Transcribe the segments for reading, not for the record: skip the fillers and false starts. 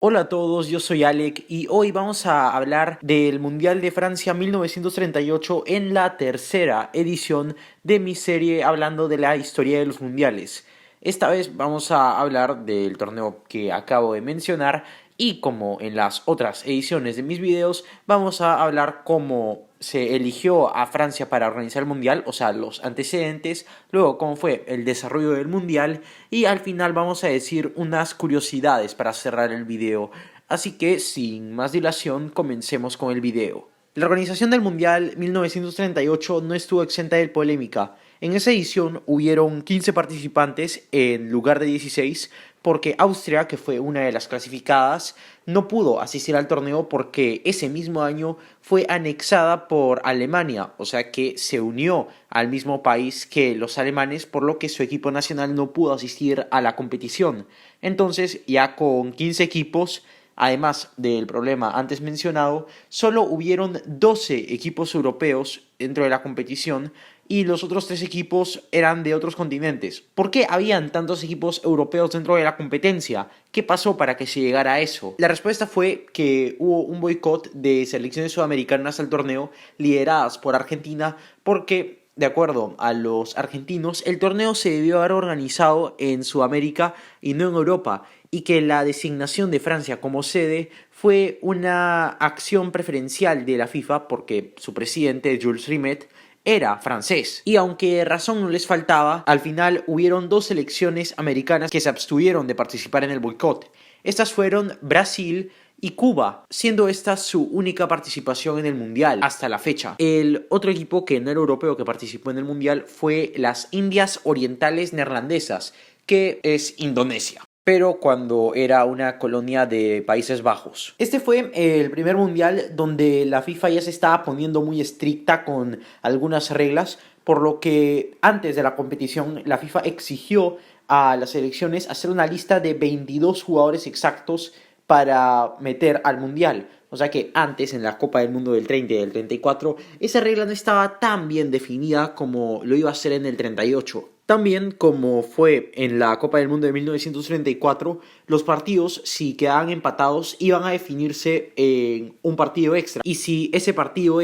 Hola a todos, yo soy Alec y hoy vamos a hablar del Mundial de Francia 1938 en la tercera edición de mi serie hablando de la historia de los mundiales. Esta vez vamos a hablar del torneo que acabo de mencionar y como en las otras ediciones de mis videos vamos a hablar cómo se eligió a Francia para organizar el mundial, o sea, los antecedentes, luego cómo fue el desarrollo del mundial y al final vamos a decir unas curiosidades para cerrar el video. Así que sin más dilación comencemos con el video. La organización del Mundial 1938 no estuvo exenta de polémica. En esa edición hubieron 15 participantes en lugar de 16 porque Austria, que fue una de las clasificadas, no pudo asistir al torneo porque ese mismo año fue anexada por Alemania, o sea que se unió al mismo país que los alemanes, por lo que su equipo nacional no pudo asistir a la competición. Entonces, ya con 15 equipos, además del problema antes mencionado, solo hubieron 12 equipos europeos dentro de la competición y los otros 3 equipos eran de otros continentes. ¿Por qué habían tantos equipos europeos dentro de la competencia? ¿Qué pasó para que se llegara a eso? La respuesta fue que hubo un boicot de selecciones sudamericanas al torneo lideradas por Argentina porque de acuerdo a los argentinos, el torneo se debió haber organizado en Sudamérica y no en Europa, y que la designación de Francia como sede fue una acción preferencial de la FIFA porque su presidente, Jules Rimet, era francés. Y aunque razón no les faltaba, al final hubieron dos selecciones americanas que se abstuvieron de participar en el boicot. Estas fueron Brasil y Cuba, siendo esta su única participación en el Mundial hasta la fecha. El otro equipo que no era europeo que participó en el Mundial fue las Indias Orientales Neerlandesas, que es Indonesia, pero cuando era una colonia de Países Bajos. Este fue el primer mundial donde la FIFA ya se estaba poniendo muy estricta con algunas reglas, por lo que antes de la competición la FIFA exigió a las selecciones hacer una lista de 22 jugadores exactos para meter al mundial. O sea que antes, en la Copa del Mundo del 30 y del 34, esa regla no estaba tan bien definida como lo iba a ser en el 38. También, como fue en la Copa del Mundo de 1934, los partidos, si quedaban empatados, iban a definirse en un partido extra. Y si en ese partido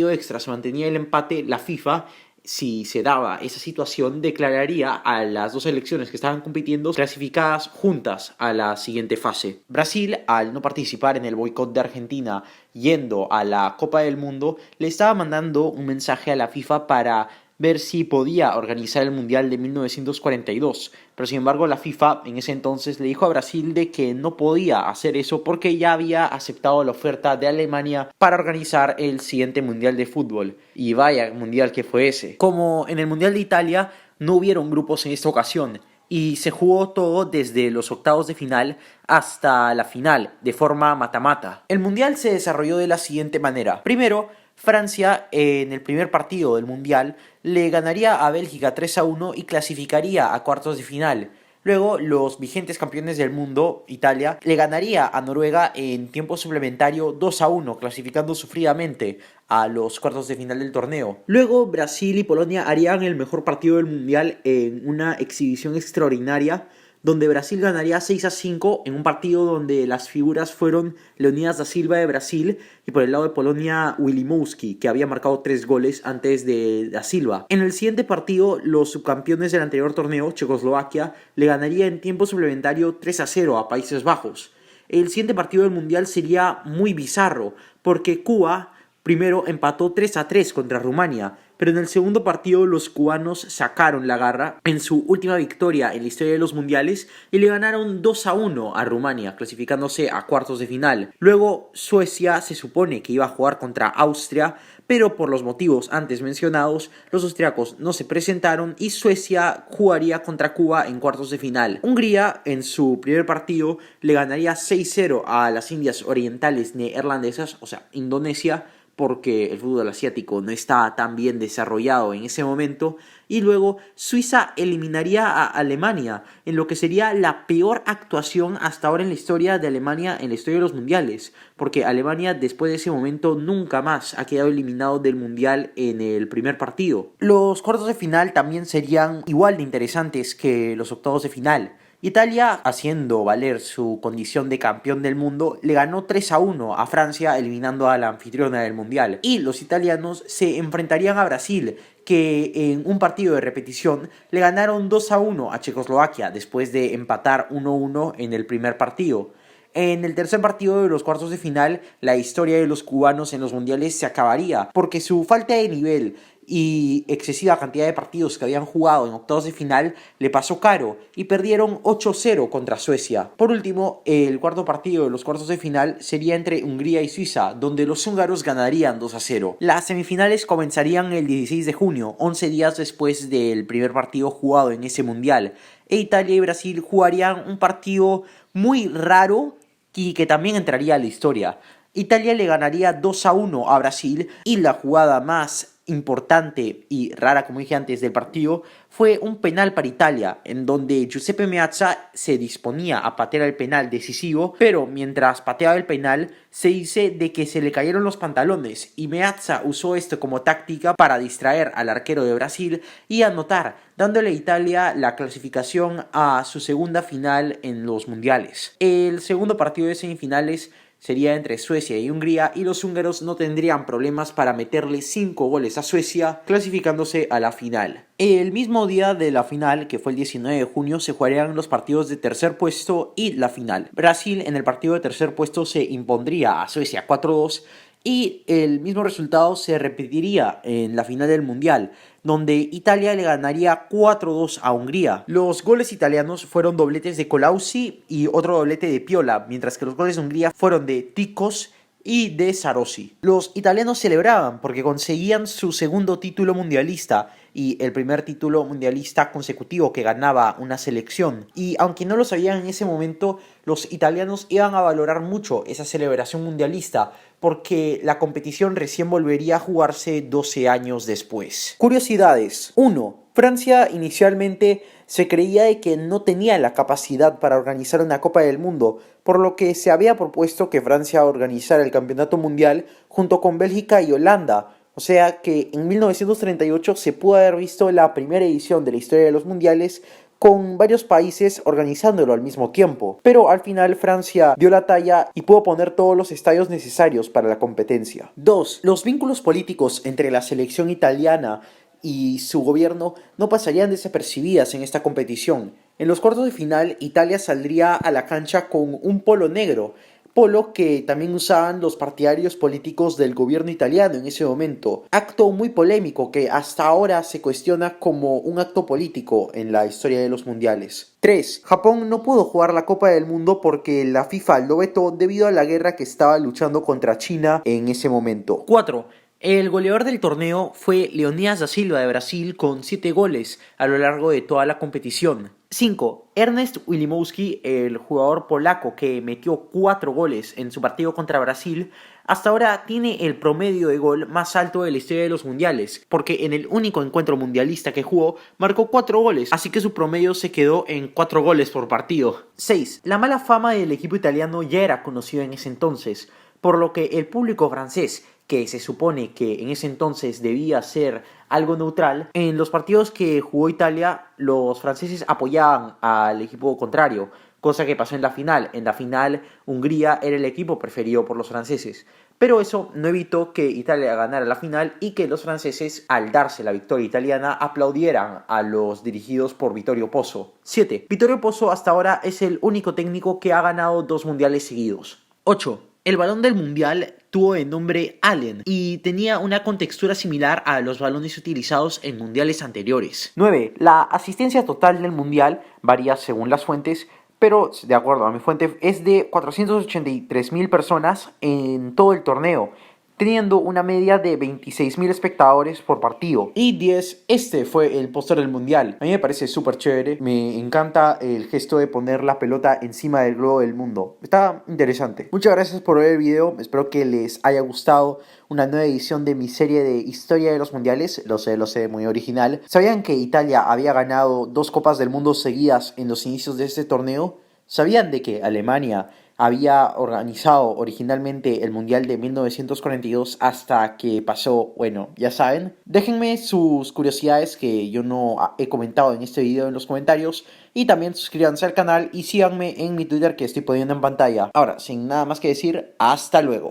extra se mantenía el empate, la FIFA, si se daba esa situación, declararía a las dos selecciones que estaban compitiendo clasificadas juntas a la siguiente fase. Brasil, al no participar en el boicot de Argentina yendo a la Copa del Mundo, le estaba mandando un mensaje a la FIFA para ver si podía organizar el Mundial de 1942, pero sin embargo la FIFA en ese entonces le dijo a Brasil de que no podía hacer eso porque ya había aceptado la oferta de Alemania para organizar el siguiente Mundial de Fútbol, y vaya Mundial que fue ese. Como en el Mundial de Italia no hubieron grupos en esta ocasión, y se jugó todo desde los octavos de final hasta la final, de forma mata-mata. El Mundial se desarrolló de la siguiente manera. Primero, Francia, en el primer partido del Mundial, le ganaría a Bélgica 3-1 y clasificaría a cuartos de final. Luego, los vigentes campeones del mundo, Italia, le ganaría a Noruega en tiempo suplementario 2-1, clasificando sufridamente a los cuartos de final del torneo. Luego, Brasil y Polonia harían el mejor partido del Mundial en una exhibición extraordinaria, donde Brasil ganaría 6-5 en un partido donde las figuras fueron Leonidas da Silva de Brasil y por el lado de Polonia Wilimowski, que había marcado 3 goles antes de da Silva. En el siguiente partido, los subcampeones del anterior torneo, Checoslovaquia, le ganaría en tiempo suplementario 3-0 a Países Bajos. El siguiente partido del Mundial sería muy bizarro, porque Cuba primero empató 3-3 contra Rumania, pero en el segundo partido los cubanos sacaron la garra en su última victoria en la historia de los mundiales y le ganaron 2-1 a Rumania, clasificándose a cuartos de final. Luego Suecia se supone que iba a jugar contra Austria, pero por los motivos antes mencionados, los austriacos no se presentaron y Suecia jugaría contra Cuba en cuartos de final. Hungría, en su primer partido, le ganaría 6-0 a las Indias Orientales Neerlandesas, o sea, Indonesia, porque el fútbol asiático no estaba tan bien desarrollado en ese momento, y luego Suiza eliminaría a Alemania en lo que sería la peor actuación hasta ahora en la historia de Alemania en la historia de los mundiales, porque Alemania después de ese momento nunca más ha quedado eliminado del mundial en el primer partido. Los cuartos de final también serían igual de interesantes que los octavos de final, Italia, haciendo valer su condición de campeón del mundo, le ganó 3-1 a Francia, eliminando a la anfitriona del mundial. Y los italianos se enfrentarían a Brasil, que en un partido de repetición le ganaron 2-1 a Checoslovaquia, después de empatar 1-1 en el primer partido. En el tercer partido de los cuartos de final, la historia de los cubanos en los mundiales se acabaría, porque su falta de nivel y excesiva cantidad de partidos que habían jugado en octavos de final le pasó caro y perdieron 8-0 contra Suecia. Por último, el cuarto partido de los cuartos de final sería entre Hungría y Suiza, donde los húngaros ganarían 2-0. Las semifinales comenzarían el 16 de junio, 11 días después del primer partido jugado en ese mundial, e Italia y Brasil jugarían un partido muy raro y que también entraría a la historia. Italia le ganaría 2-1 a Brasil y la jugada más importante y rara, como dije antes, del partido fue un penal para Italia, en donde Giuseppe Meazza se disponía a patear el penal decisivo, pero mientras pateaba el penal se dice de que se le cayeron los pantalones y Meazza usó esto como táctica para distraer al arquero de Brasil y anotar, dándole a Italia la clasificación a su segunda final en los mundiales. El segundo partido de semifinales sería entre Suecia y Hungría, y los húngaros no tendrían problemas para meterle 5 goles a Suecia, clasificándose a la final. El mismo día de la final, que fue el 19 de junio, se jugarían los partidos de tercer puesto y la final. Brasil en el partido de tercer puesto se impondría a Suecia 4-2 y el mismo resultado se repetiría en la final del Mundial, donde Italia le ganaría 4-2 a Hungría. Los goles italianos fueron dobletes de Colauzi y otro doblete de Piola, mientras que los goles de Hungría fueron de Tikos y de Sarosi. Los italianos celebraban porque conseguían su segundo título mundialista y el primer título mundialista consecutivo que ganaba una selección. Y aunque no lo sabían en ese momento, los italianos iban a valorar mucho esa celebración mundialista porque la competición recién volvería a jugarse 12 años después. Curiosidades. 1. Francia inicialmente se creía de que no tenía la capacidad para organizar una Copa del Mundo, por lo que se había propuesto que Francia organizara el Campeonato Mundial junto con Bélgica y Holanda. O sea que en 1938 se pudo haber visto la primera edición de la historia de los mundiales con varios países organizándolo al mismo tiempo. Pero al final Francia dio la talla y pudo poner todos los estadios necesarios para la competencia. 2. Los vínculos políticos entre la selección italiana y su gobierno no pasarían desapercibidas en esta competición. En los cuartos de final, Italia saldría a la cancha con un polo negro, polo que también usaban los partidarios políticos del gobierno italiano en ese momento. Acto muy polémico que hasta ahora se cuestiona como un acto político en la historia de los mundiales. 3. Japón no pudo jugar la Copa del Mundo porque la FIFA lo vetó debido a la guerra que estaba luchando contra China en ese momento. 4. El goleador del torneo fue Leonidas da Silva de Brasil con 7 goles a lo largo de toda la competición. 5. Ernest Wilimowski, el jugador polaco que metió 4 goles en su partido contra Brasil, hasta ahora tiene el promedio de gol más alto de la historia de los mundiales, porque en el único encuentro mundialista que jugó marcó 4 goles, así que su promedio se quedó en 4 goles por partido. 6. La mala fama del equipo italiano ya era conocida en ese entonces, por lo que el público francés, que se supone que en ese entonces debía ser algo neutral, en los partidos que jugó Italia, los franceses apoyaban al equipo contrario, cosa que pasó en la final. En la final, Hungría era el equipo preferido por los franceses. Pero eso no evitó que Italia ganara la final y que los franceses, al darse la victoria italiana, aplaudieran a los dirigidos por Vittorio Pozzo. 7. Vittorio Pozzo hasta ahora es el único técnico que ha ganado 2 mundiales seguidos. 8. El balón del mundial tuvo de nombre Allen y tenía una contextura similar a los balones utilizados en mundiales anteriores. 9. La asistencia total del mundial varía según las fuentes, pero de acuerdo a mi fuente es de 483,000 personas en todo el torneo, teniendo una media de 26,000 espectadores por partido. Y 10, este fue el póster del mundial. A mí me parece súper chévere, me encanta el gesto de poner la pelota encima del globo del mundo. Está interesante. Muchas gracias por ver el video, espero que les haya gustado una nueva edición de mi serie de historia de los mundiales. Lo sé, muy original. ¿Sabían que Italia había ganado 2 copas del mundo seguidas en los inicios de este torneo? ¿Sabían de que Alemania había organizado originalmente el Mundial de 1942 hasta que pasó, bueno, ya saben? Déjenme sus curiosidades que yo no he comentado en este video en los comentarios y también suscríbanse al canal y síganme en mi Twitter que estoy poniendo en pantalla. Ahora, sin nada más que decir, hasta luego.